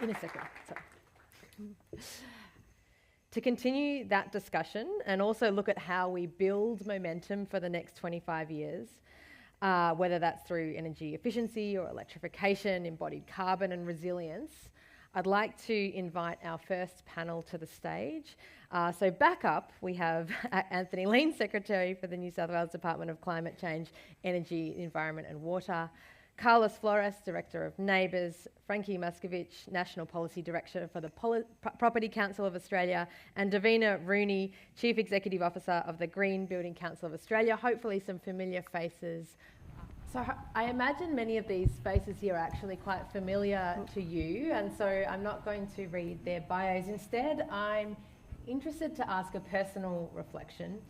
In a second, sorry. To continue that discussion and also look at how we build momentum for the next 25 years, whether that's through energy efficiency or electrification, embodied carbon and resilience, I'd like to invite our first panel to the stage. So back up, we have Anthony Lean, Secretary for the New South Wales Department of Climate Change, Energy, Environment and Water, Carlos Flores, Director of NABERS, Frankie Muscovich, National Policy Director for the Property Council of Australia, and Davina Rooney, Chief Executive Officer of the Green Building Council of Australia. Hopefully some familiar faces. So I imagine many of these faces here are actually quite familiar to you, and so I'm not going to read their bios. Instead, I'm interested to ask a personal reflection,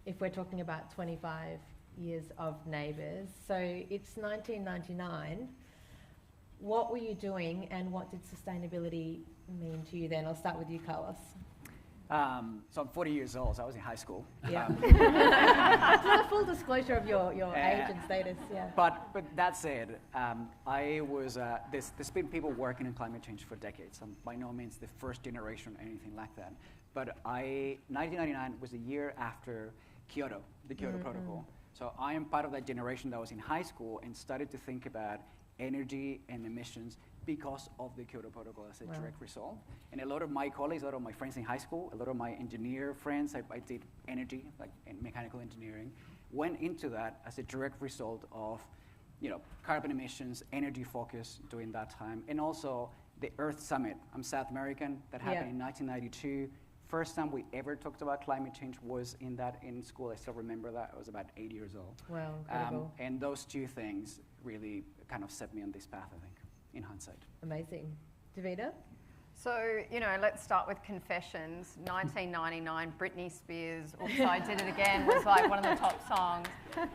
if we're talking about 25 years of NABERS. So it's 1999. What were you doing and what did sustainability mean to you then? I'll start with you, Carlos. So I'm 40 years old, so I was in high school. Yeah. It's not a full disclosure of your age and status, yeah. But that said, I was, there's been people working in climate change for decades. I'm by no means the first generation or anything like that. But 1999 was the year after Kyoto, the Kyoto Protocol. So I am part of that generation that was in high school and started to think about energy and emissions because of the Kyoto Protocol as a direct result. And a lot of my colleagues, a lot of my friends in high school, a lot of my engineer friends, I did energy, like mechanical engineering, went into that as a direct result of, carbon emissions, energy focus during that time, and also the Earth Summit. I'm South American, that happened in 1992. First time we ever talked about climate change was in school. I still remember that. I was about 8 years old. Wow, incredible. And those two things really kind of set me on this path, I think, in hindsight. Amazing. Davina? So, let's start with confessions. 1999, Britney Spears, Oops, I Did It Again was like one of the top songs.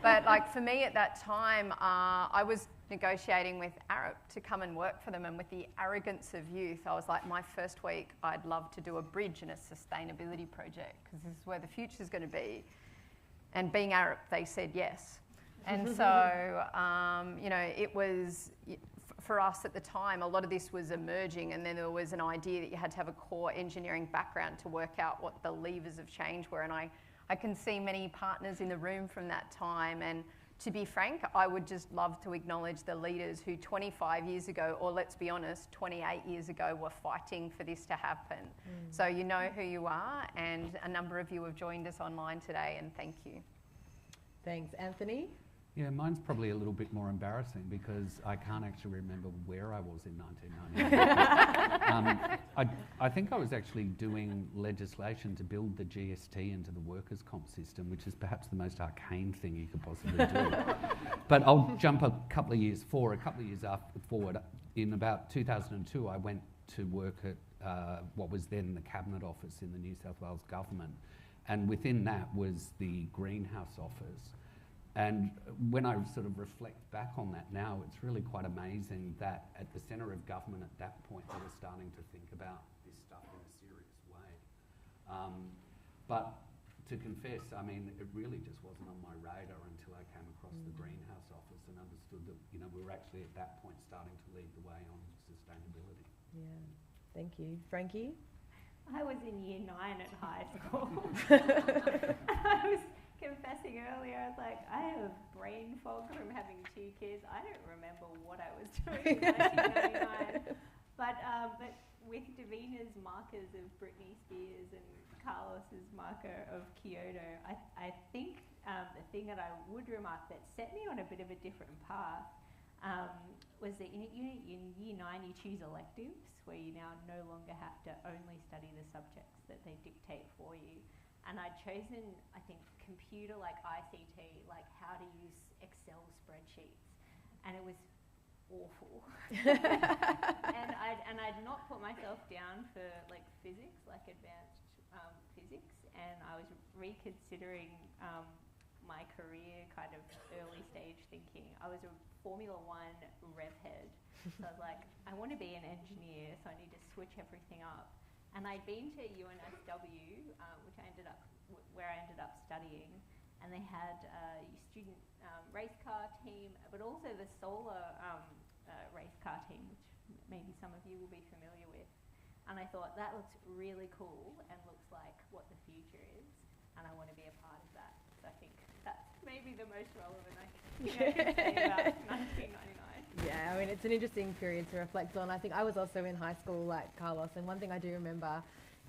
But like for me at that time, I was negotiating with Arup to come and work for them, and with the arrogance of youth, I was like, my first week, I'd love to do a bridge in a sustainability project because this is where the future's going to be. And being Arup, they said yes. And so, it was, for us at the time, a lot of this was emerging, and then there was an idea that you had to have a core engineering background to work out what the levers of change were. And I can see many partners in the room from that time. And to be frank, I would just love to acknowledge the leaders who 25 years ago, or let's be honest, 28 years ago, were fighting for this to happen. So you know who you are, and a number of you have joined us online today, and thank you. Thanks. Anthony? Yeah, mine's probably a little bit more embarrassing because I can't actually remember where I was in 1999. I think I was actually doing legislation to build the GST into the workers' comp system, which is perhaps the most arcane thing you could possibly do. But I'll jump a couple of years forward. In about 2002, I went to work at what was then the Cabinet Office in the New South Wales Government. And within that was the Greenhouse Office. And when I sort of reflect back on that now, it's really quite amazing that at the centre of government at that point, they were starting to think about this stuff in a serious way. But to confess, I mean, it really just wasn't on my radar until I came across the Greenhouse Office and understood that, we were actually at that point starting to lead the way on sustainability. Yeah, thank you. Frankie? I was in year 9 at high school. I was confessing earlier, I was like, I have brain fog from having 2 kids. I don't remember what I was doing in 1999. But with Davina's markers of Britney Spears and Carlos's marker of Kyoto, I think the thing that I would remark that set me on a bit of a different path was that in year 9 you choose electives where you now no longer have to only study the subjects that they dictate for you. And I'd chosen, I think, computer like ICT, like how to use Excel spreadsheets, and it was awful. and I'd not put myself down for like physics, like advanced physics, and I was reconsidering my career kind of early stage thinking. I was a Formula One rev head, so I was like, I want to be an engineer, so I need to switch everything up. And I'd been to UNSW, where I ended up studying, and they had a student race car team, but also the solar race car team, which maybe some of you will be familiar with. And I thought that looks really cool and looks like what the future is, and I want to be a part of that. So I think that's maybe the most relevant I can say about 1999. Yeah, I mean, it's an interesting period to reflect on. I think I was also in high school like Carlos, and one thing I do remember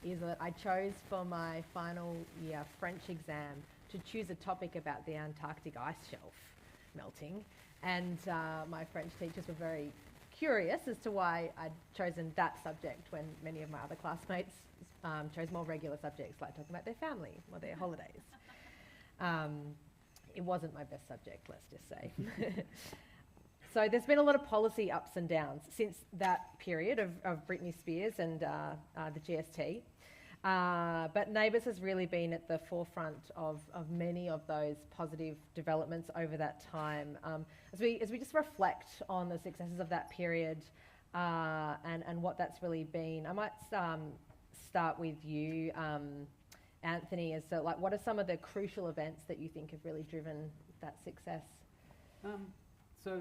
is that I chose for my final year French exam to choose a topic about the Antarctic ice shelf melting. And my French teachers were very curious as to why I'd chosen that subject when many of my other classmates chose more regular subjects like talking about their family or their holidays. It wasn't my best subject, let's just say. So there's been a lot of policy ups and downs since that period of Britney Spears and the GST. But NABERS has really been at the forefront of many of those positive developments over that time. As we just reflect on the successes of that period and what that's really been, I might start with you, Anthony, as to, like, what are some of the crucial events that you think have really driven that success? So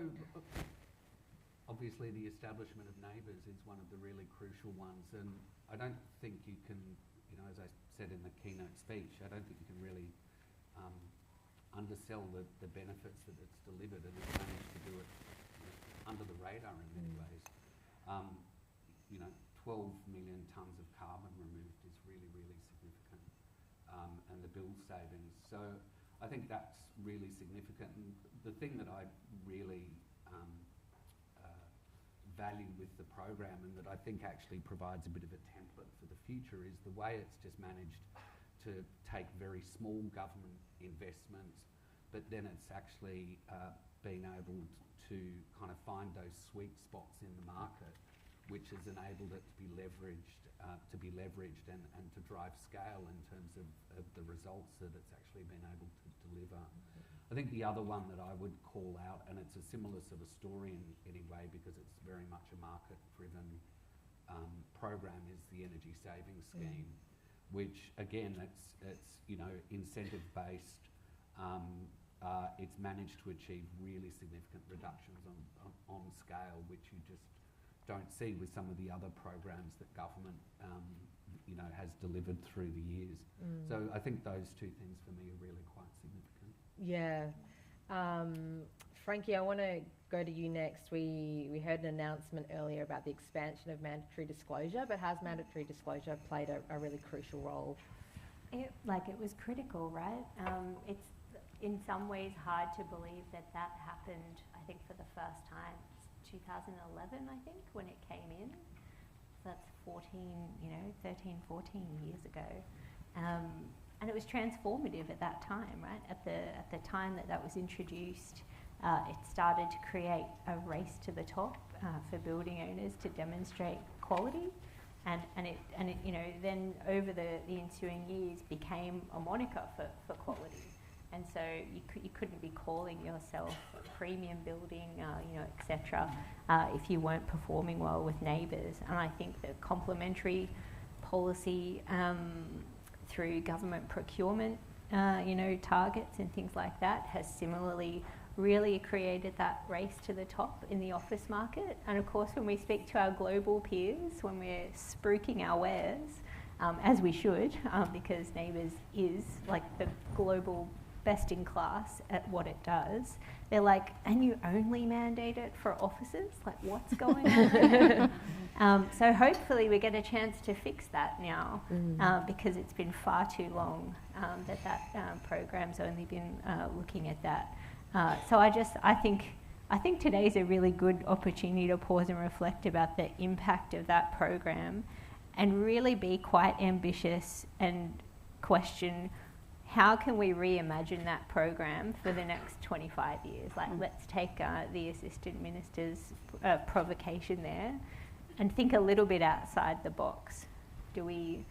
obviously the establishment of NABERS is one of the really crucial ones, and I don't think you can, you know, as I said in the keynote speech, I don't think you can really undersell the benefits that it's delivered, and it's managed to do it, you know, under the radar in many ways. 12 million tonnes of carbon removed is really, really significant, and the bill savings. So I think that's really significant. And the thing that I really value with the program, and that I think actually provides a bit of a template for the future, is the way it's just managed to take very small government investments, but then it's actually been able to kind of find those sweet spots in the market, which has enabled it to be leveraged and to drive scale in terms of the results that it's actually been able to deliver. I think the other one that I would call out, and it's a similar sort of story in any way because it's very much a market-driven program, is the energy savings scheme, which again, it's you know, incentive-based. It's managed to achieve really significant reductions on scale, which you just don't see with some of the other programs that government you know, has delivered through the years. So I think those two things for me are really quite significant. Yeah. Frankie, I want to go to you next. We heard an announcement earlier about the expansion of mandatory disclosure, but has mandatory disclosure played a really crucial role? It was critical, right? It's in some ways hard to believe that happened, I think, for the first time. 2011, I think, when it came in. So that's 13, 14 years ago. And it was transformative at that time, right? At the time that was introduced, it started to create a race to the top for building owners to demonstrate quality, and it you know, then over the ensuing years became a moniker for quality. And so you couldn't be calling yourself a premium building, you know, etc., if you weren't performing well with NABERS. And I think that complementary policy through government procurement, you know, targets and things like that has similarly really created that race to the top in the office market. And of course, when we speak to our global peers, when we're spruiking our wares, as we should, because NABERS is like the global best in class at what it does, they're like, and you only mandate it for offices? Like, what's going on? So hopefully we get a chance to fix that now, because it's been far too long that program's only been looking at that. So I think today's a really good opportunity to pause and reflect about the impact of that program and really be quite ambitious and question, how can we reimagine that program for the next 25 years? Like, let's take the Assistant Minister's provocation there and think a little bit outside the box. Do we,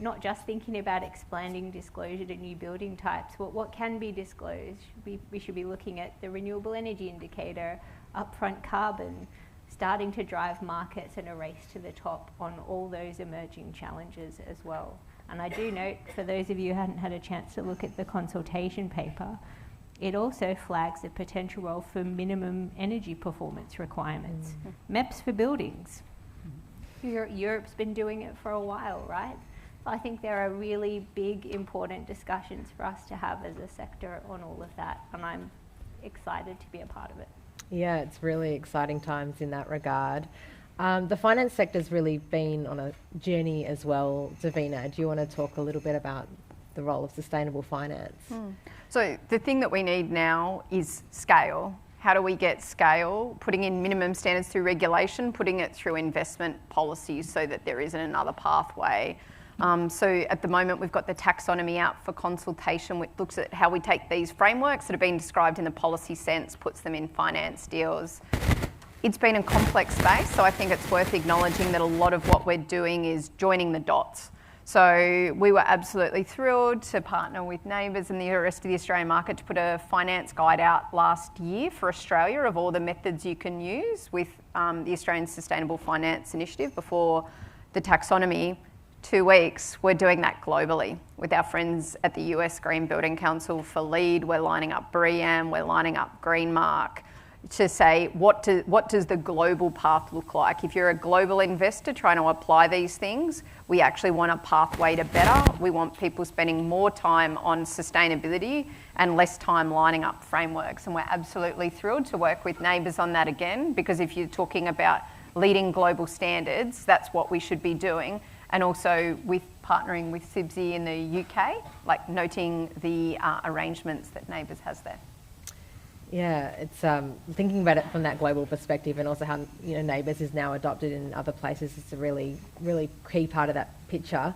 not just thinking about expanding disclosure to new building types, what can be disclosed? We should be looking at the renewable energy indicator, upfront carbon, starting to drive markets and a race to the top on all those emerging challenges as well. And I do note, for those of you who hadn't had a chance to look at the consultation paper, it also flags a potential role for minimum energy performance requirements. MEPs for buildings. Europe's been doing it for a while, right? I think there are really big, important discussions for us to have as a sector on all of that, and I'm excited to be a part of it. Yeah, it's really exciting times in that regard. The finance sector's really been on a journey as well. Davina, do you want to talk a little bit about the role of sustainable finance? So the thing that we need now is scale. How do we get scale? Putting in minimum standards through regulation, putting it through investment policies so that there isn't another pathway. So at the moment we've got the taxonomy out for consultation, which looks at how we take these frameworks that have been described in the policy sense, puts them in finance deals. It's been a complex space, so I think it's worth acknowledging that a lot of what we're doing is joining the dots. So we were absolutely thrilled to partner with NABERS and the rest of the Australian market to put a finance guide out last year for Australia of all the methods you can use with the Australian Sustainable Finance Initiative before the taxonomy. 2 weeks, we're doing that globally with our friends at the US Green Building Council for LEED. We're lining up BREEAM, we're lining up Greenmark to say what does the global path look like. If you're a global investor trying to apply these things, we actually want a pathway to better. We want people spending more time on sustainability and less time lining up frameworks. And we're absolutely thrilled to work with NABERS on that again, because if you're talking about leading global standards, that's what we should be doing. And also with partnering with CBD in the UK, like noting the arrangements that NABERS has there. Yeah, it's thinking about it from that global perspective, and also how NABERS is now adopted in other places. It's a really, really key part of that picture.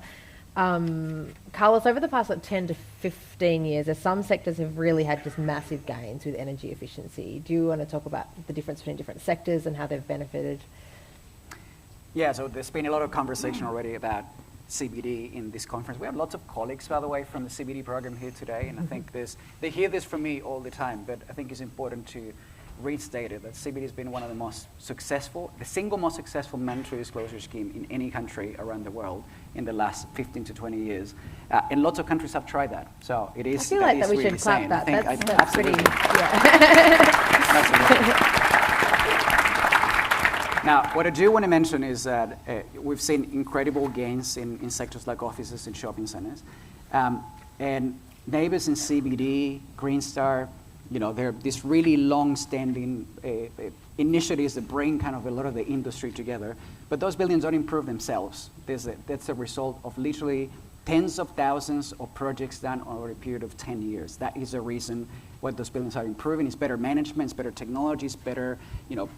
Carlos, over the past 10 to 15 years, some sectors have really had just massive gains with energy efficiency. Do you want to talk about the difference between different sectors and how they've benefited? Yeah, so there's been a lot of conversation already about CBD in this conference. We have lots of colleagues, by the way, from the CBD program here today, and I think they hear this from me all the time, but I think it's important to restate it, that CBD has been one of the most successful, the single most successful mandatory disclosure scheme in any country around the world in the last 15 to 20 years. And lots of countries have tried that. So it is, I feel like that we really should clap sane. that. I think That's pretty, Absolutely. Now, what I do want to mention is that we've seen incredible gains in sectors like offices and shopping centers. And NABERS and CBD, Green Star, they're these really long-standing initiatives that bring kind of a lot of the industry together. But those buildings don't improve themselves. That's a result of literally tens of thousands of projects done over a period of 10 years. That is the reason why those buildings are improving. It's better management, it's better technologies, better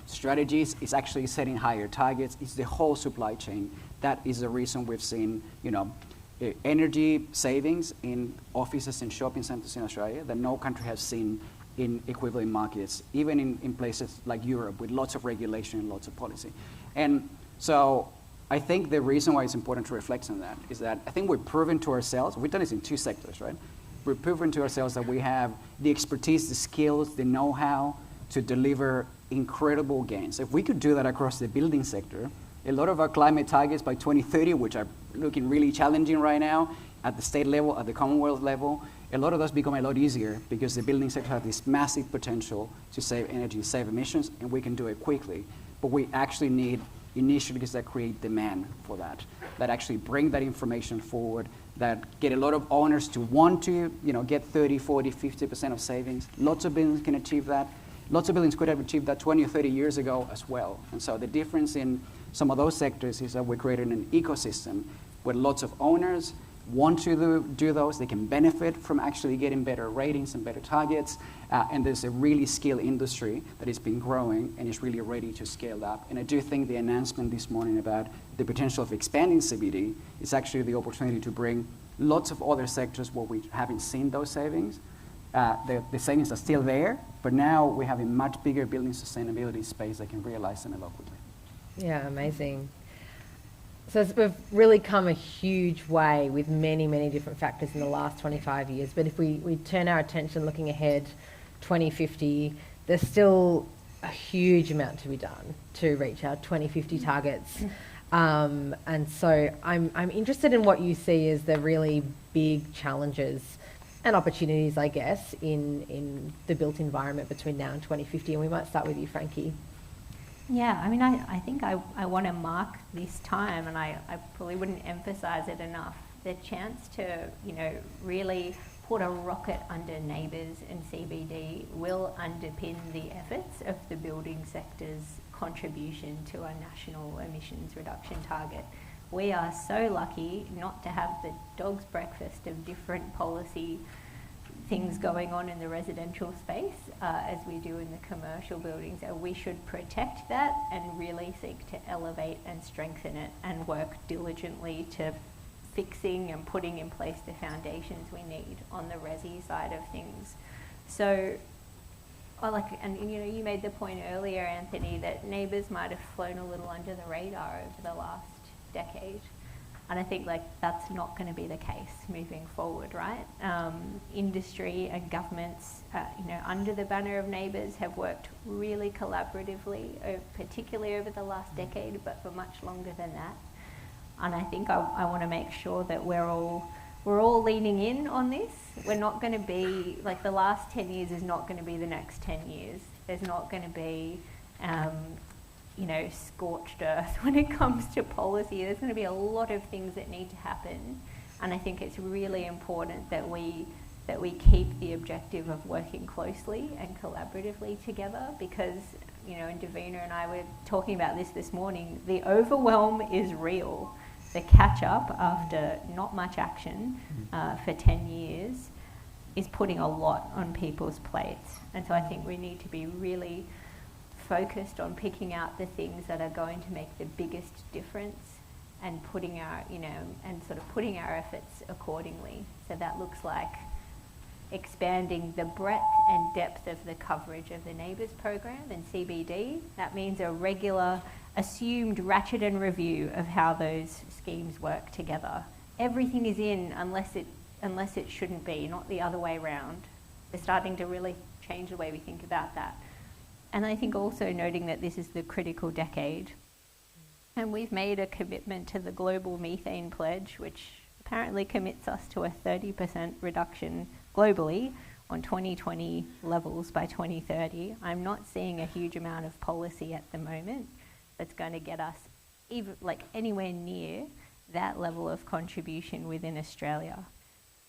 strategies. It's actually setting higher targets. It's the whole supply chain. That is the reason we've seen energy savings in offices and shopping centers in Australia that no country has seen in equivalent markets, even in places like Europe with lots of regulation and lots of policy. And so I think the reason why it's important to reflect on that is that I think we've proven to ourselves, we've done this in 2 sectors, right? We've proven to ourselves that we have the expertise, the skills, the know-how to deliver incredible gains. If we could do that across the building sector, a lot of our climate targets by 2030, which are looking really challenging right now at the state level, at the Commonwealth level, a lot of those become a lot easier because the building sector has this massive potential to save energy, save emissions, and we can do it quickly. But we actually need initiatives that create demand for that actually bring that information forward, that get a lot of owners to want to get 30, 40, 50% of savings. Lots of buildings can achieve that. Lots of buildings could have achieved that 20 or 30 years ago as well. And so the difference in some of those sectors is that we're creating an ecosystem where lots of owners want to do those. They can benefit from actually getting better ratings and better targets. And there's a really skilled industry that has been growing and is really ready to scale up. And I do think the announcement this morning about the potential of expanding CBD is actually the opportunity to bring lots of other sectors where we haven't seen those savings. The savings are still there, but now we have a much bigger building sustainability space that can realize them a lot quickly. Yeah, amazing. So we've really come a huge way with many, many different factors in the last 25 years. But if we turn our attention looking ahead, 2050, there's still a huge amount to be done to reach our 2050 targets. And so I'm interested in what you see as the really big challenges and opportunities, I guess, in the built environment between now and 2050. And we might start with you, Frankie. Yeah, I mean, I think I want to mark this time, and I probably wouldn't emphasize it enough, the chance to, really put a rocket under NABERS and CBD will underpin the efforts of the building sector's contribution to our national emissions reduction target. We are so lucky not to have the dog's breakfast of different policy things going on in the residential space as we do in the commercial buildings. And we should protect that and really seek to elevate and strengthen it and work diligently to fixing and putting in place the foundations we need on the resi side of things. So, you made the point earlier, Anthony, that NABERS might have flown a little under the radar over the last decade. And I think that's not going to be the case moving forward, right? Industry and governments, under the banner of NABERS have worked really collaboratively, particularly over the last decade, but for much longer than that. And I think I want to make sure that we're all leaning in on this. We're not going to be, the last 10 years is not going to be the next 10 years. There's not going to be, scorched earth when it comes to policy. There's going to be a lot of things that need to happen. And I think it's really important that we keep the objective of working closely and collaboratively together, because, and Davina and I were talking about this morning, the overwhelm is real. The catch-up after not much action for 10 years is putting a lot on people's plates. And so I think we need to be really focused on picking out the things that are going to make the biggest difference and putting putting our efforts accordingly. So that looks like expanding the breadth and depth of the coverage of the NABERS program and CBD. That means a regular assumed ratchet and review of how those schemes work together. Everything is in unless it shouldn't be, not the other way around. We're starting to really change the way we think about that. And I think also noting that this is the critical decade. And we've made a commitment to the Global Methane Pledge, which apparently commits us to a 30% reduction globally on 2020 levels by 2030. I'm not seeing a huge amount of policy at the moment that's going to get us even anywhere near that level of contribution within Australia.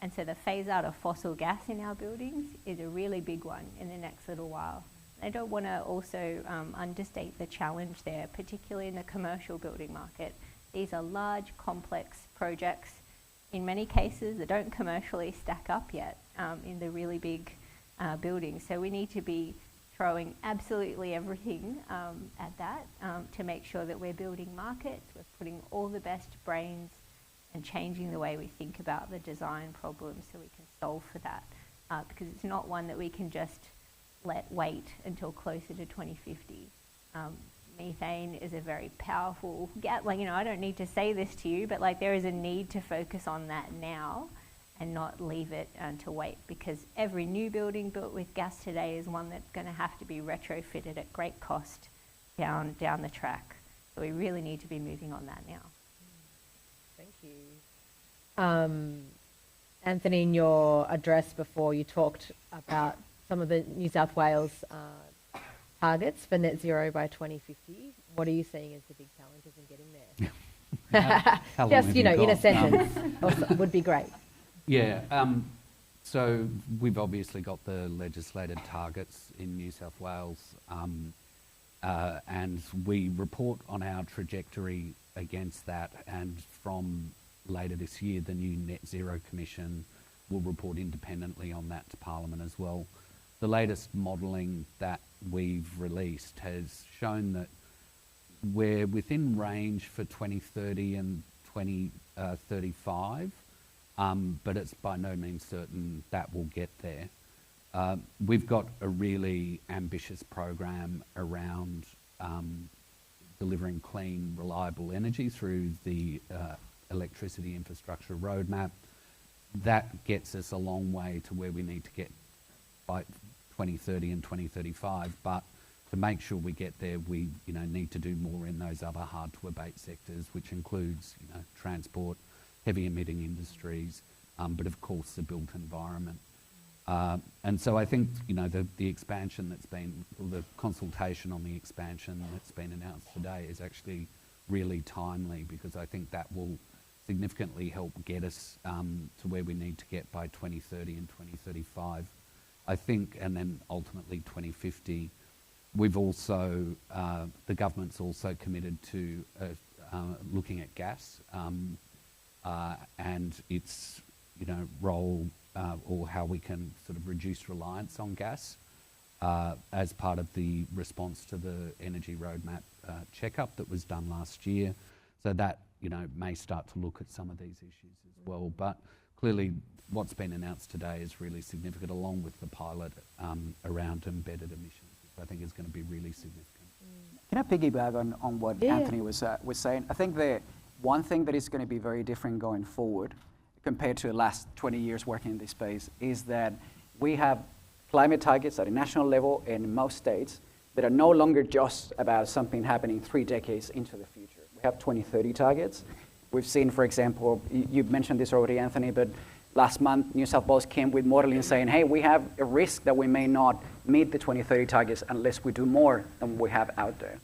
And so the phase out of fossil gas in our buildings is a really big one in the next little while. I don't want to also understate the challenge there, particularly in the commercial building market. These are large, complex projects, in many cases that don't commercially stack up yet in the really big buildings. So we need to be throwing absolutely everything at that to make sure that we're building markets, we're putting all the best brains and changing the way we think about the design problems so we can solve for that. Because it's not one that we can just wait until closer to 2050. Methane is a very powerful gas. I don't need to say this to you, but there is a need to focus on that now and not leave it to wait, because every new building built with gas today is one that's going to have to be retrofitted at great cost down the track. So we really need to be moving on that now. Thank you. Anthony, in your address before, you talked about some of the New South Wales targets for net zero by 2050. What are you seeing as the big challenges in getting there? Just, in a sentence would be great. Yeah. So we've obviously got the legislated targets in New South Wales, and we report on our trajectory against that. And from later this year, the new Net Zero Commission will report independently on that to Parliament as well. The latest modelling that we've released has shown that we're within range for 2030 and 2035, but it's by no means certain that we'll get there. We've got a really ambitious program around delivering clean, reliable energy through the electricity infrastructure roadmap. That gets us a long way to where we need to get by 2030 and 2035, but to make sure we get there, we need to do more in those other hard-to-abate sectors, which includes transport, heavy emitting industries, but of course the built environment. And so I think, you know, the expansion that's been, or the consultation on the expansion that's been announced today is actually really timely, because I think that will significantly help get us to where we need to get by 2030 and 2035. I think, and then ultimately 2050. We've also, the government's also committed to looking at gas and its, you know, role or how we can sort of reduce reliance on gas as part of the response to the energy roadmap checkup that was done last year. So that, you know, may start to look at some of these issues as well. But clearly what's been announced today is really significant, along with the pilot around embedded emissions, which I think is going to be really significant. Can I piggyback on what Anthony was saying? I think the one thing that is going to be very different going forward compared to the last 20 years working in this space is that we have climate targets at a national level in most states that are no longer just about something happening 3 decades into the future. We have 2030 targets. We've seen, for example, you mentioned this already, Anthony, but last month, New South Wales came with modeling saying, hey, we have a risk that we may not meet the 2030 targets unless we do more than we have out there.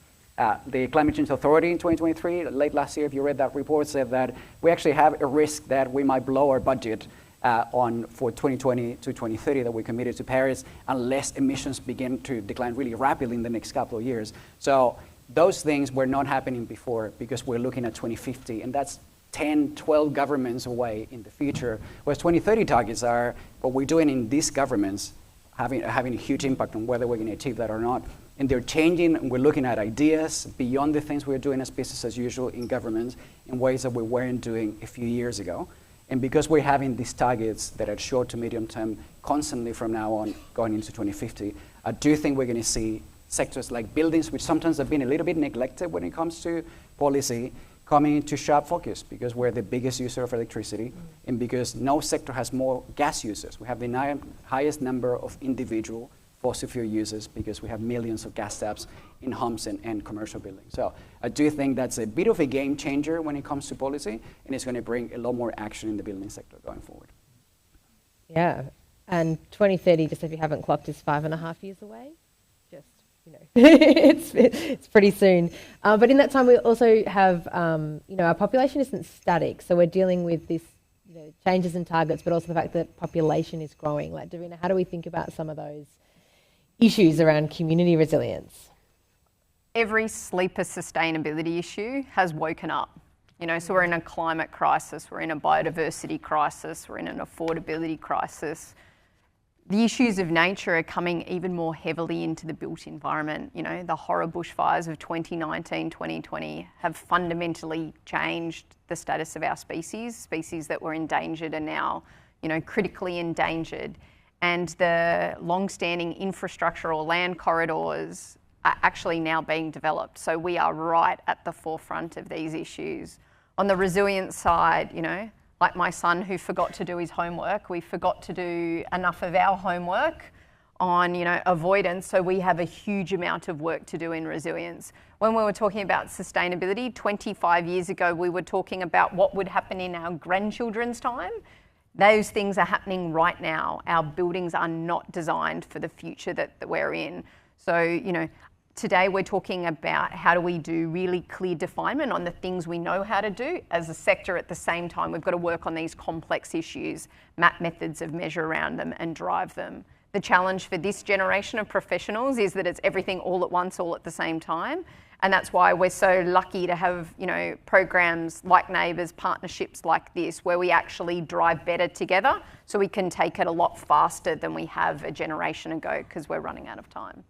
The Climate Change Authority in 2023, late last year, if you read that report, said that we actually have a risk that we might blow our budget for 2020 to 2030 that we committed to Paris unless emissions begin to decline really rapidly in the next couple of years. So those things were not happening before because we're looking at 2050, and that's 10, 12 governments away in the future, whereas 2030 targets are what we're doing in these governments having a huge impact on whether we're going to achieve that or not. And they're changing, and we're looking at ideas beyond the things we're doing as business as usual in governments in ways that we weren't doing a few years ago. And because we're having these targets that are short to medium term constantly from now on going into 2050, I do think we're going to see sectors like buildings, which sometimes have been a little bit neglected when it comes to policy, coming into sharp focus because we're the biggest user of electricity and because no sector has more gas users. We have the highest number of individual fossil fuel users because we have millions of gas taps in homes and commercial buildings. So I do think that's a bit of a game changer when it comes to policy, and it's going to bring a lot more action in the building sector going forward. Yeah, and 2030, just if you haven't clocked, is 5.5 years away. Just, you know, it's pretty soon. But in that time, we also have, you know, our population isn't static, so we're dealing with this, you know, changes in targets, but also the fact that population is growing. Like, Davina, how do we think about some of those issues around community resilience? Every sleeper sustainability issue has woken up. You know, so we're in a climate crisis, we're in a biodiversity crisis, we're in an affordability crisis. The issues of nature are coming even more heavily into the built environment. You know, the horror bushfires of 2019, 2020 have fundamentally changed the status of our species. Species that were endangered are now, you know, critically endangered. And the long-standing infrastructure or land corridors are actually now being developed. So we are right at the forefront of these issues. On the resilience side, you know, like my son who forgot to do his homework, we forgot to do enough of our homework on, you know, avoidance. So we have a huge amount of work to do in resilience. When we were talking about sustainability, 25 years ago, we were talking about what would happen in our grandchildren's time. Those things are happening right now. Our buildings are not designed for the future that we're in. So, you know, today we're talking about how do we do really clear definement on the things we know how to do as a sector. At the same time, we've got to work on these complex issues, map methods of measure around them and drive them. The challenge for this generation of professionals is that it's everything all at once, all at the same time. And that's why we're so lucky to have, you know, programs like NABERS, partnerships like this, where we actually drive better together so we can take it a lot faster than we have a generation ago because we're running out of time.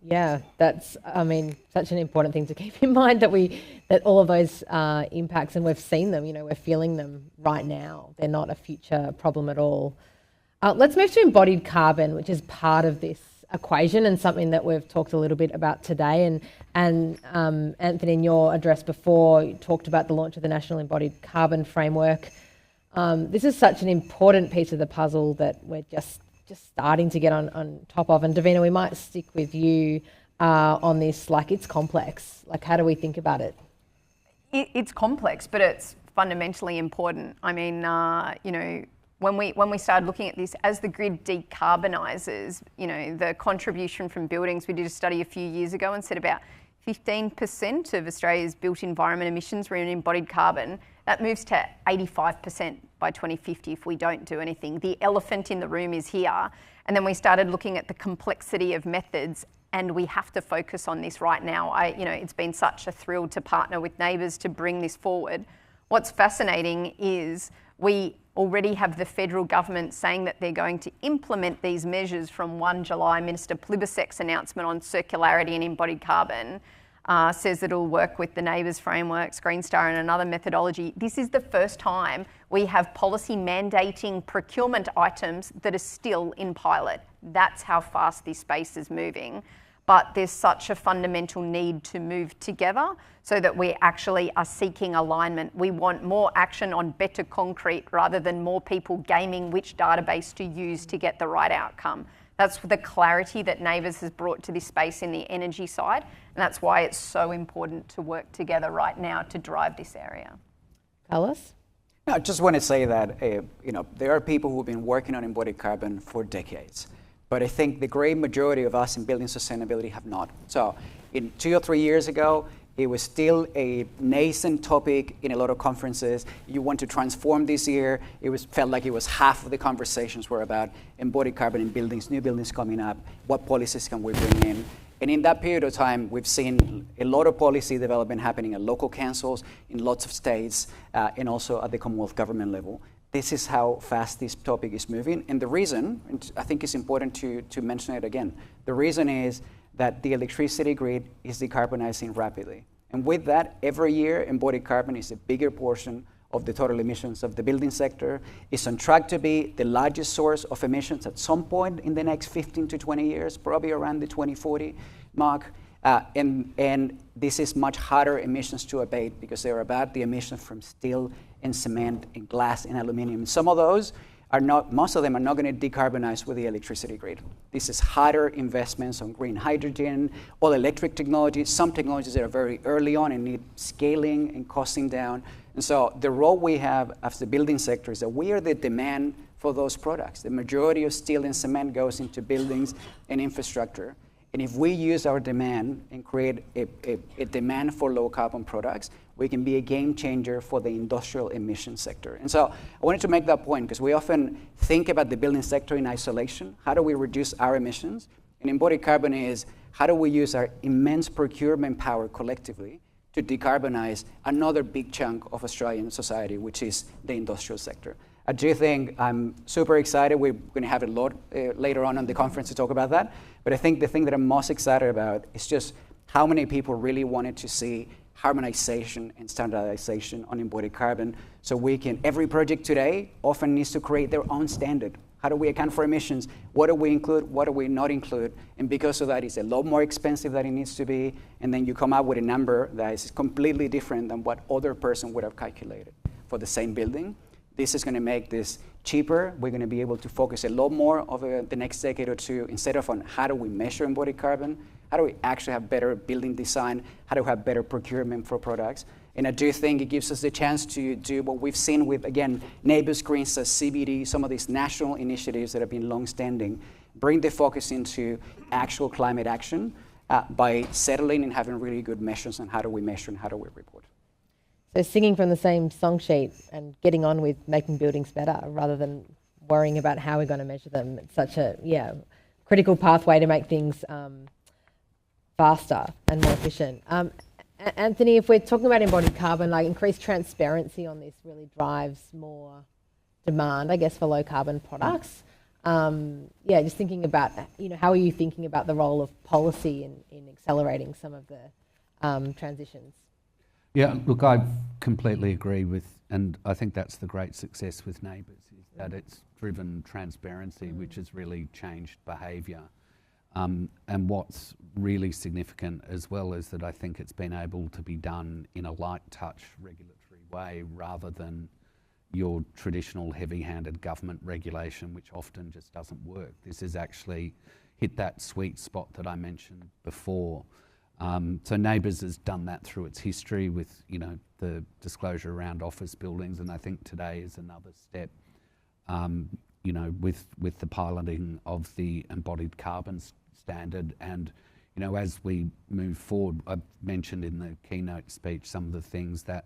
Yeah, that's, I mean, such an important thing to keep in mind that all of those impacts, and we've seen them, you know, we're feeling them right now. They're not a future problem at all. Let's move to embodied carbon, which is part of this equation and something that we've talked a little bit about today. And Anthony, in your address before, you talked about the launch of the National Embodied Carbon Framework. This is such an important piece of the puzzle that we're just starting to get on top of. And Davina, we might stick with you on this. Like, it's complex. Like, how do we think about it? It's complex, but it's fundamentally important. I mean, you know, when we started looking at this, as the grid decarbonises, you know, the contribution from buildings, we did a study a few years ago and said about 15% of Australia's built environment emissions were in embodied carbon. That moves to 85% by 2050 if we don't do anything. The elephant in the room is here. And then we started looking at the complexity of methods, and we have to focus on this right now. You know, it's been such a thrill to partner with NABERS to bring this forward. What's fascinating is we already have the federal government saying that they're going to implement these measures from 1 July. Minister Plibersek's announcement on circularity and embodied carbon says that it'll work with the NABERS frameworks, Green Star and another methodology. This is the first time we have policy mandating procurement items that are still in pilot. That's how fast this space is moving. But there's such a fundamental need to move together so that we actually are seeking alignment. We want more action on better concrete rather than more people gaming which database to use to get the right outcome. That's the clarity that NABERS has brought to this space in the energy side, and that's why it's so important to work together right now to drive this area. Carlos? No, I just want to say that you know, there are people who've been working on embodied carbon for decades. But I think the great majority of us in building sustainability have not. So 2 or 3 years ago, it was still a nascent topic in a lot of conferences. You want to transform this year. Felt like it was half of the conversations were about embodied carbon in buildings, new buildings coming up, what policies can we bring in. And in that period of time, we've seen a lot of policy development happening at local councils, in lots of states, and also at the Commonwealth government level. This is how fast this topic is moving. And the reason, and I think it's important to mention it again, the reason is that the electricity grid is decarbonizing rapidly. And with that, every year, embodied carbon is a bigger portion of the total emissions of the building sector. It's on track to be the largest source of emissions at some point in the next 15 to 20 years, probably around the 2040 mark. And this is much harder emissions to abate because they're about the emissions from steel and cement and glass and aluminum. Some of those are not, most of them are not going to decarbonize with the electricity grid. This is harder investments on green hydrogen, all electric technologies, some technologies that are very early on and need scaling and costing down. And so the role we have as the building sector is that we are the demand for those products. The majority of steel and cement goes into buildings and infrastructure. And if we use our demand and create a demand for low carbon products, we can be a game changer for the industrial emission sector. And so I wanted to make that point because we often think about the building sector in isolation. How do we reduce our emissions? And embodied carbon is how do we use our immense procurement power collectively to decarbonize another big chunk of Australian society, which is the industrial sector. I do think I'm super excited. We're going to have a lot later on the conference to talk about that. But I think the thing that I'm most excited about is just how many people really wanted to see harmonization and standardization on embodied carbon. So we can, every project today often needs to create their own standard. How do we account for emissions? What do we include? What do we not include? And because of that, it's a lot more expensive than it needs to be. And then you come up with a number that is completely different than what other person would have calculated for the same building. This is going to make this cheaper. We're going to be able to focus a lot more over the next decade or two, instead of on how do we measure embodied carbon, how do we actually have better building design, how do we have better procurement for products. And I do think it gives us the chance to do what we've seen with, again, NABERS, Green Star, CBD, some of these national initiatives that have been long-standing, bring the focus into actual climate action by settling and having really good measures on how do we measure and how do we report. So singing from the same song sheet and getting on with making buildings better rather than worrying about how we're going to measure them. It's such a critical pathway to make things faster and more efficient. Anthony, if we're talking about embodied carbon, like increased transparency on this really drives more demand, I guess, for low carbon products. Just thinking about, how are you thinking about the role of policy in accelerating some of the transitions? Yeah, look, I completely agree with, and I think that's the great success with NABERS, is that it's driven transparency, which has really changed behaviour. And what's really significant as well is that I think it's been able to be done in a light touch regulatory way rather than your traditional heavy-handed government regulation, which often just doesn't work. This has actually hit that sweet spot that I mentioned before. So NABERS has done that through its history with, the disclosure around office buildings, and I think today is another step. you know, with the piloting of the embodied carbon standard. And, you know, as we move forward, I mentioned in the keynote speech some of the things that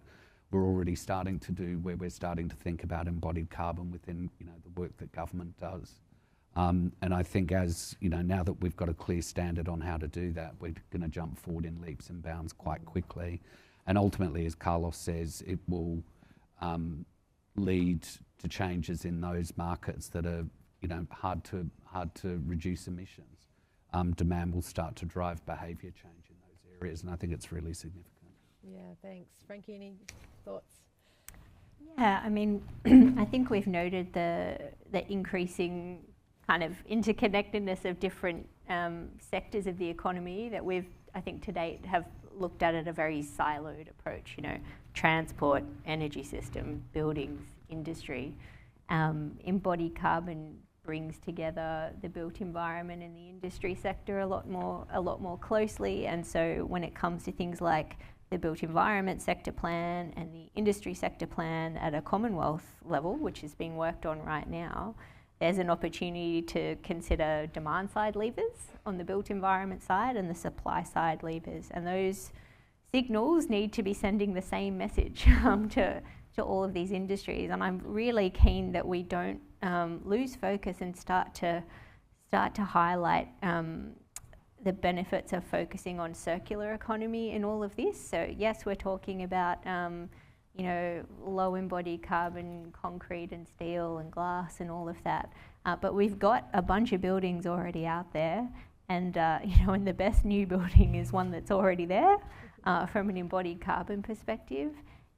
we're already starting to do, where we're starting to think about embodied carbon within, you know, the work that government does. And I think, as you know, now that we've got a clear standard on how to do that, we're going to jump forward in leaps and bounds quite quickly. And ultimately, as Carlos says, it will lead to changes in those markets that are, you know, hard to reduce emissions. Demand will start to drive behaviour change in those areas, and I think it's really significant. Yeah, thanks. Frankie, any thoughts? Yeah, I mean, I think we've noted the increasing kind of interconnectedness of different sectors of the economy that we've, I think, to date have looked at a very siloed approach, you know, transport, energy system, buildings, industry. Embodied carbon brings together the built environment and the industry sector a lot more closely. And so when it comes to things like the built environment sector plan and the industry sector plan at a Commonwealth level, which is being worked on right now, there's an opportunity to consider demand side levers on the built environment side and the supply side levers. And those signals need to be sending the same message to all of these industries. And I'm really keen that we don't lose focus and start to highlight the benefits of focusing on circular economy in all of this. So yes, we're talking about you know, low embodied carbon concrete and steel and glass and all of that. But we've got a bunch of buildings already out there, and you know, and the best new building is one that's already there from an embodied carbon perspective.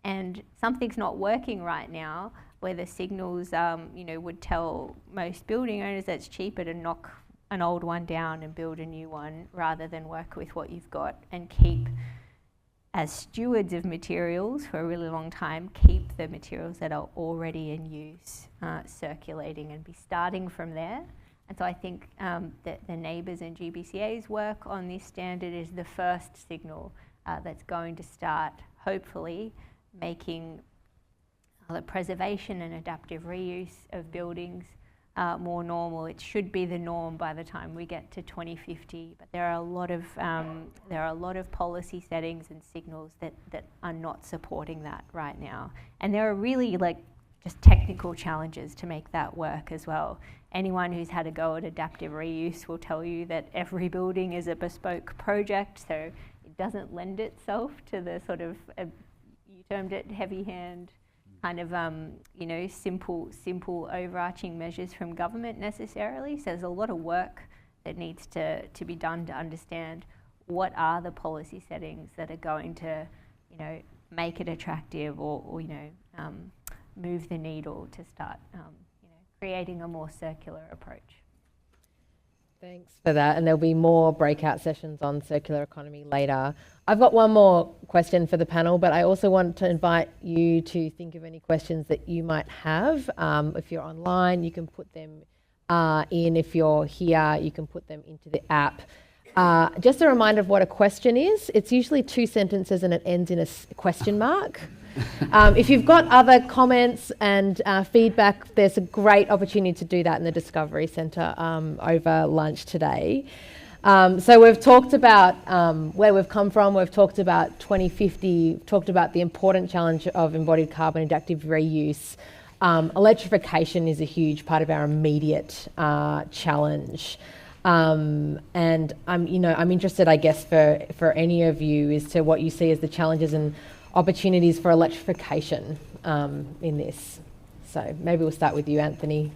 And something's not working right now where the signals, you know, would tell most building owners that it's cheaper to knock an old one down and build a new one rather than work with what you've got and keep, as stewards of materials for a really long time, keep the materials that are already in use circulating and be starting from there. And so I think that the NABERS and GBCA's work on this standard is the first signal that's going to start, hopefully, making the preservation and adaptive reuse of buildings more normal. It should be the norm by the time we get to 2050, but there are a lot of policy settings and signals that are not supporting that right now. And there are really just technical challenges to make that work as well. Anyone who's had a go at adaptive reuse will tell you that every building is a bespoke project, so it doesn't lend itself to the sort of, you termed it heavy hand, kind of you know, simple overarching measures from government necessarily. So there's a lot of work that needs to be done to understand what are the policy settings that are going to, you know, make it attractive or you know, move the needle to start you know, creating a more circular approach. Thanks for that, and there'll be more breakout sessions on circular economy later. I've got one more question for the panel, but I also want to invite you to think of any questions that you might have. If you're online, you can put them in. If you're here, you can put them into the app. Just a reminder of what a question is. It's usually 2 sentences and it ends in a question mark. If you've got other comments and feedback, there's a great opportunity to do that in the Discovery Centre over lunch today. So we've talked about where we've come from, we've talked about 2050, talked about the important challenge of embodied carbon adaptive reuse. Electrification is a huge part of our immediate challenge. And I'm interested, I guess, for any of you as to what you see as the challenges and opportunities for electrification in this. So maybe we'll start with you, Anthony.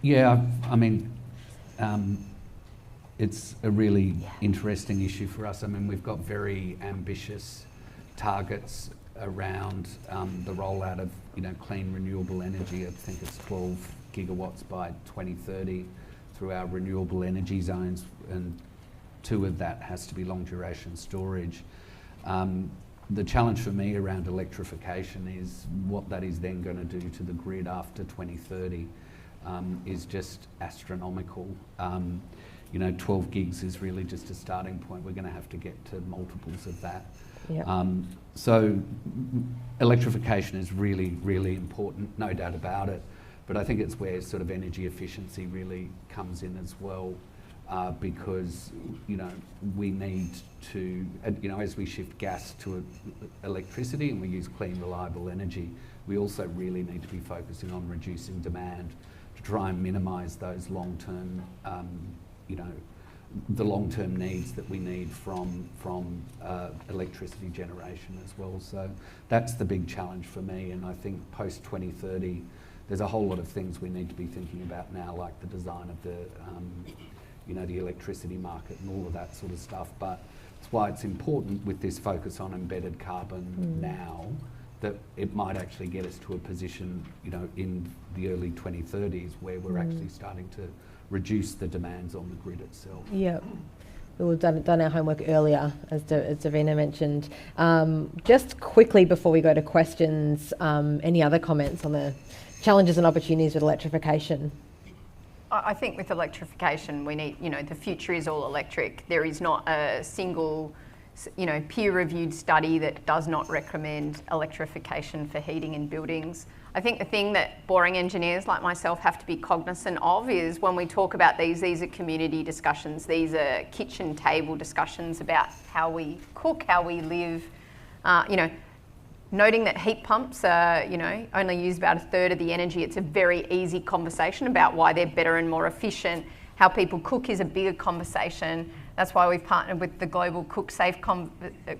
Yeah, I mean, it's a really interesting issue for us. I mean, we've got very ambitious targets around the rollout of, you know, clean renewable energy. I think it's 12 gigawatts by 2030 through our renewable energy zones, and 2 of that has to be long duration storage. The challenge for me around electrification is what that is then going to do to the grid after 2030 is just astronomical. you know, 12 gigs is really just a starting point. We're going to have to get to multiples of that. Yep. So electrification is really, really important, no doubt about it. But I think it's where sort of energy efficiency really comes in as well, because, you know, we need to, you know, as we shift gas to electricity and we use clean, reliable energy, we also really need to be focusing on reducing demand to try and minimise those long-term, you know, the long-term needs that we need from electricity generation as well. So that's the big challenge for me, and I think post-2030 there's a whole lot of things we need to be thinking about now, like the design of the, you know, the electricity market and all of that sort of stuff. But it's why it's important with this focus on embedded carbon now, that it might actually get us to a position, you know, in the early 2030s where we're actually starting to reduce the demands on the grid itself. Yep. We've done our homework earlier, as Davina mentioned. Just quickly before we go to questions, any other comments on the challenges and opportunities with electrification? I think with electrification, we need, you know, the future is all electric. There is not a single, you know, peer-reviewed study that does not recommend electrification for heating in buildings. I think the thing that boring engineers like myself have to be cognizant of is when we talk about these are community discussions, these are kitchen table discussions about how we cook, how we live, you know, noting that heat pumps are, you know, only use about a third of the energy. It's a very easy conversation about why they're better and more efficient. How people cook is a bigger conversation. That's why we've partnered with the Global Cook Safe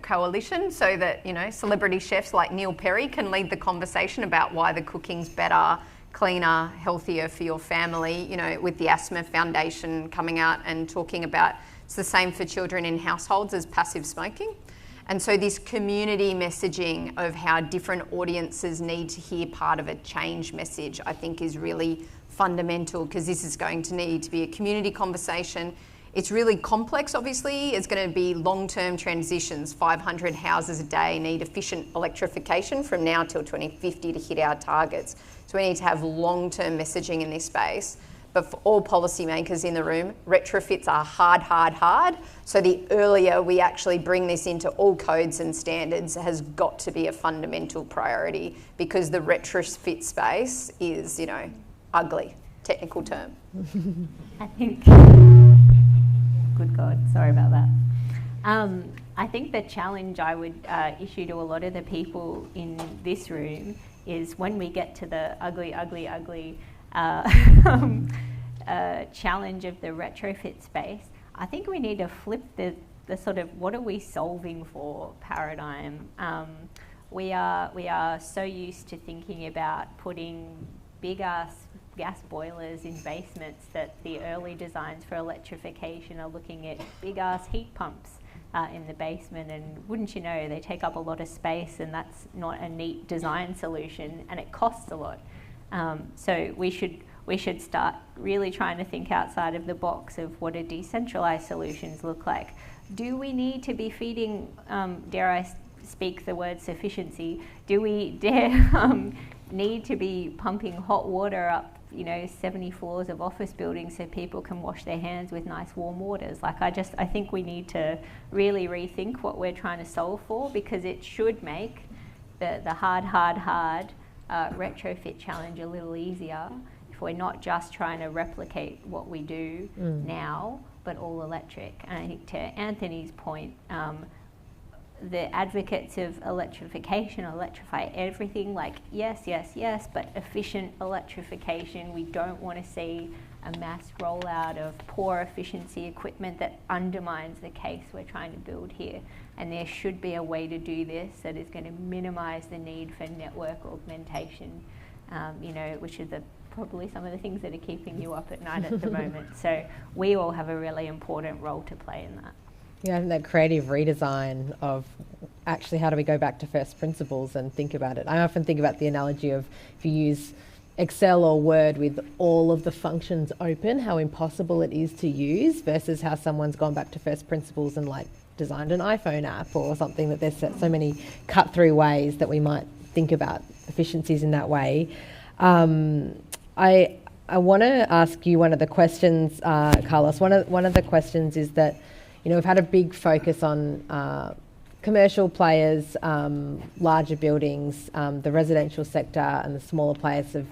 Coalition, so that, you know, celebrity chefs like Neil Perry can lead the conversation about why the cooking's better, cleaner, healthier for your family. You know, with the Asthma Foundation coming out and talking about it's the same for children in households as passive smoking. And so this community messaging of how different audiences need to hear part of a change message, I think is really fundamental, because this is going to need to be a community conversation. It's really complex, obviously. It's going to be long-term transitions. 500 houses a day need efficient electrification from now till 2050 to hit our targets. So we need to have long-term messaging in this space. But for all policymakers in the room, retrofits are hard. So the earlier we actually bring this into all codes and standards has got to be a fundamental priority, because the retrofit space is, you know, ugly, technical term. I think, good God, sorry about that. I think the challenge I would issue to a lot of the people in this room is when we get to the ugly challenge of the retrofit space, I think we need to flip the sort of what are we solving for paradigm. We are so used to thinking about putting big ass gas boilers in basements that the early designs for electrification are looking at big ass heat pumps in the basement, and wouldn't you know, they take up a lot of space, and that's not a neat design solution, and it costs a lot. So we should start really trying to think outside of the box of what do decentralized solutions look like. Do we need to be feeding, dare I speak the word sufficiency, do we need to be pumping hot water up, 70 floors of office buildings so people can wash their hands with nice warm waters? Like, I think we need to really rethink what we're trying to solve for, because it should make the hard retrofit challenge a little easier if we're not just trying to replicate what we do now, but all electric. And I think to Anthony's point, the advocates of electrification electrify everything, like yes, but efficient electrification. We don't want to see a mass rollout of poor efficiency equipment that undermines the case we're trying to build here. And there should be a way to do this that is going to minimise the need for network augmentation, which are probably some of the things that are keeping you up at night at the moment. So we all have a really important role to play in that. Yeah, I think that creative redesign of actually how do we go back to first principles and think about it. I often think about the analogy of if you use Excel or Word with all of the functions open, how impossible it is to use, versus how someone's gone back to first principles and designed an iPhone app or something, that there's so many cut-through ways that we might think about efficiencies in that way. I want to ask you one of the questions, Carlos. One of the questions is that, we've had a big focus on commercial players, larger buildings, the residential sector and the smaller players have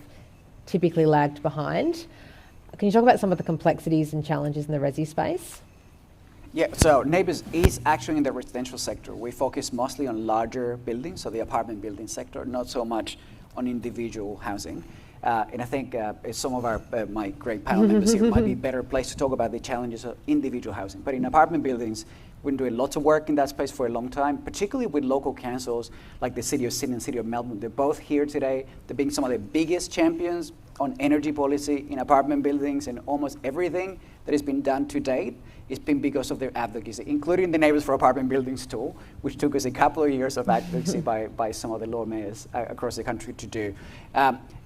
typically lagged behind. Can you talk about some of the complexities and challenges in the resi space? Yeah, so NABERS is actually in the residential sector. We focus mostly on larger buildings, so the apartment building sector, not so much on individual housing. And I think some of my great panel members here might be better placed to talk about the challenges of individual housing. But in apartment buildings, we've been doing lots of work in that space for a long time, particularly with local councils like the City of Sydney and City of Melbourne. They're both here today. They're being some of the biggest champions on energy policy in apartment buildings, and almost everything that has been done to date has been because of their advocacy, including the Neighbours for Apartment Buildings tool, which took us a couple of years of advocacy by some of the Lord Mayors across the country to do.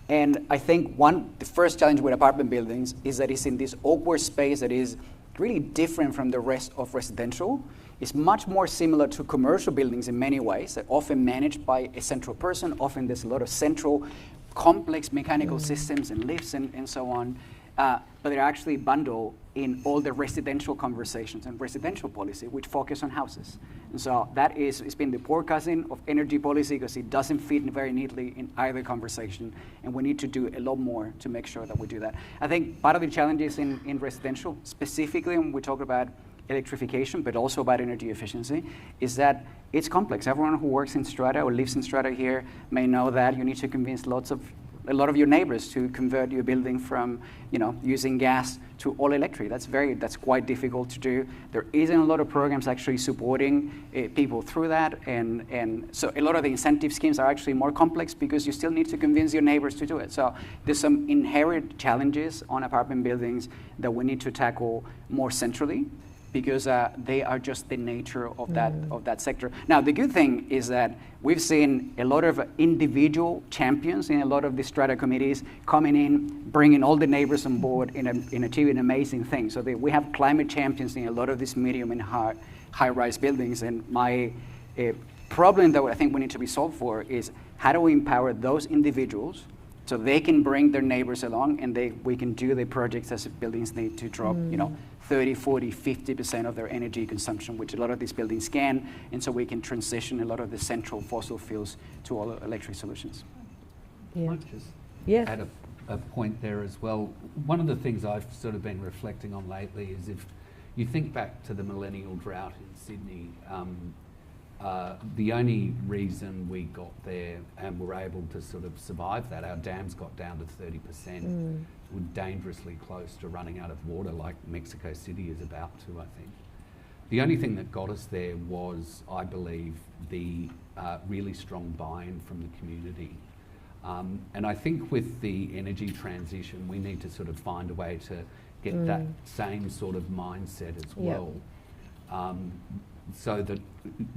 And I think the first challenge with apartment buildings is that it's in this awkward space that is really different from the rest of residential. It's much more similar to commercial buildings in many ways, that often managed by a central person. Often there's a lot of central complex mechanical systems and lifts and so on. But they're actually bundled in all the residential conversations and residential policy, which focus on houses. And so it's been the poor cousin of energy policy because it doesn't fit very neatly in either conversation. And we need to do a lot more to make sure that we do that. I think part of the challenges in residential, specifically when we talk about electrification, but also about energy efficiency, is that it's complex. Everyone who works in strata or lives in strata here may know that you need to convince a lot of your neighbors to convert your building from, using gas to all electric. That's quite difficult to do. There isn't a lot of programs actually supporting people through that, and so a lot of the incentive schemes are actually more complex because you still need to convince your neighbors to do it. So there's some inherent challenges on apartment buildings that we need to tackle more centrally, because they are just the nature of that sector. Now, the good thing is that we've seen a lot of individual champions in a lot of the strata committees coming in, bringing all the neighbors on board in achieving amazing things. So we have climate champions in a lot of these medium and high-rise buildings. And my problem that I think we need to be solved for is how do we empower those individuals so they can bring their neighbors along, and we can do the projects as buildings need to drop, 30, 40, 50% of their energy consumption, which a lot of these buildings can, and so we can transition a lot of the central fossil fuels to all electric solutions. Yeah. I'd just add a point there as well. One of the things I've sort of been reflecting on lately is if you think back to the millennial drought in Sydney, the only reason we got there and were able to sort of survive that, our dams got down to 30%. We're dangerously close to running out of water, like Mexico City is about to, I think. The only thing that got us there was, I believe, the really strong buy-in from the community. And I think with the energy transition, we need to sort of find a way to get that same sort of mindset as well. So that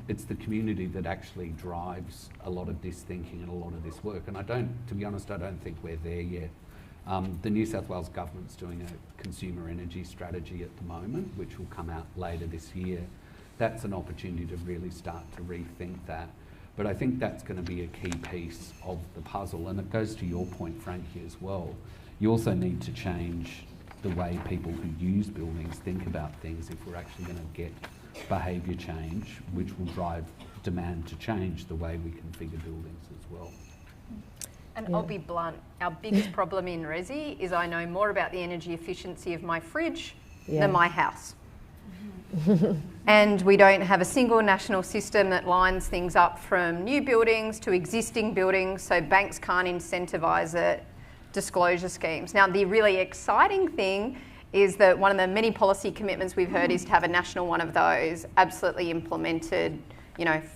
it's the community that actually drives a lot of this thinking and a lot of this work. And to be honest, I don't think we're there yet. The New South Wales government's doing a consumer energy strategy at the moment, which will come out later this year. That's an opportunity to really start to rethink that. But I think that's going to be a key piece of the puzzle. And it goes to your point, Frankie, as well. You also need to change the way people who use buildings think about things if we're actually going to get behaviour change, which will drive demand to change the way we configure buildings as well. And I'll be blunt, our biggest problem in resi is I know more about the energy efficiency of my fridge than my house. And we don't have a single national system that lines things up from new buildings to existing buildings, so banks can't incentivise it, disclosure schemes. Now, the really exciting thing is that one of the many policy commitments we've heard is to have a national one of those absolutely implemented,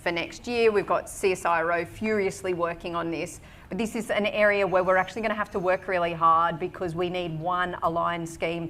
for next year. We've got CSIRO furiously working on this. But this is an area where we're actually going to have to work really hard because we need one aligned scheme.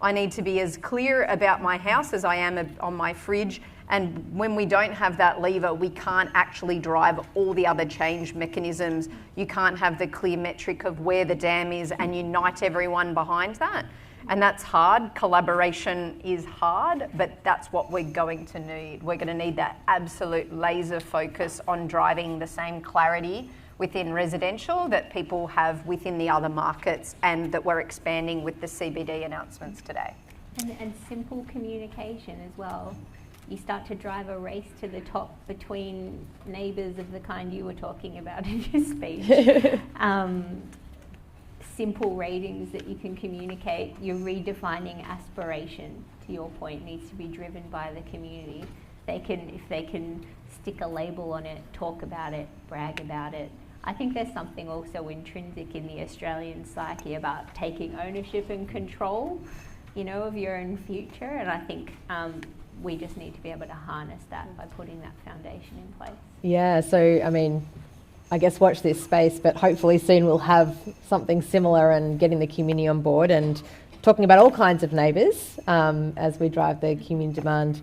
I need to be as clear about my house as I am on my fridge. And when we don't have that lever, we can't actually drive all the other change mechanisms. You can't have the clear metric of where the dam is and unite everyone behind that. And that's hard. Collaboration is hard, but that's what we're going to need. We're going to need that absolute laser focus on driving the same clarity within residential that people have within the other markets, and that we're expanding with the CBD announcements today. And simple communication as well. You start to drive a race to the top between neighbours of the kind you were talking about in your speech. Simple ratings that you can communicate. You're redefining aspiration, to your point, needs to be driven by the community. If they can stick a label on it, talk about it, brag about it. I think there's something also intrinsic in the Australian psyche about taking ownership and control, of your own future. And I think we just need to be able to harness that by putting that foundation in place. Yeah, so I guess watch this space, but hopefully soon we'll have something similar and getting the community on board and talking about all kinds of neighbours as we drive the community demand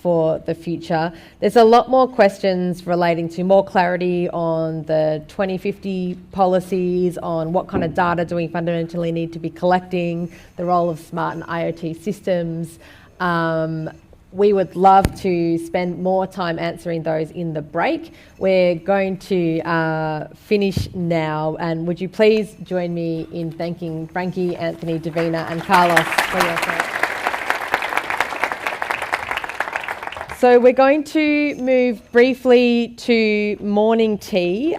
for the future. There's a lot more questions relating to more clarity on the 2050 policies, on what kind of data do we fundamentally need to be collecting, the role of smart and IoT systems. We would love to spend more time answering those in the break. We're going to finish now, and would you please join me in thanking Frankie, Anthony, Davina and Carlos for your time. So we're going to move briefly to morning tea.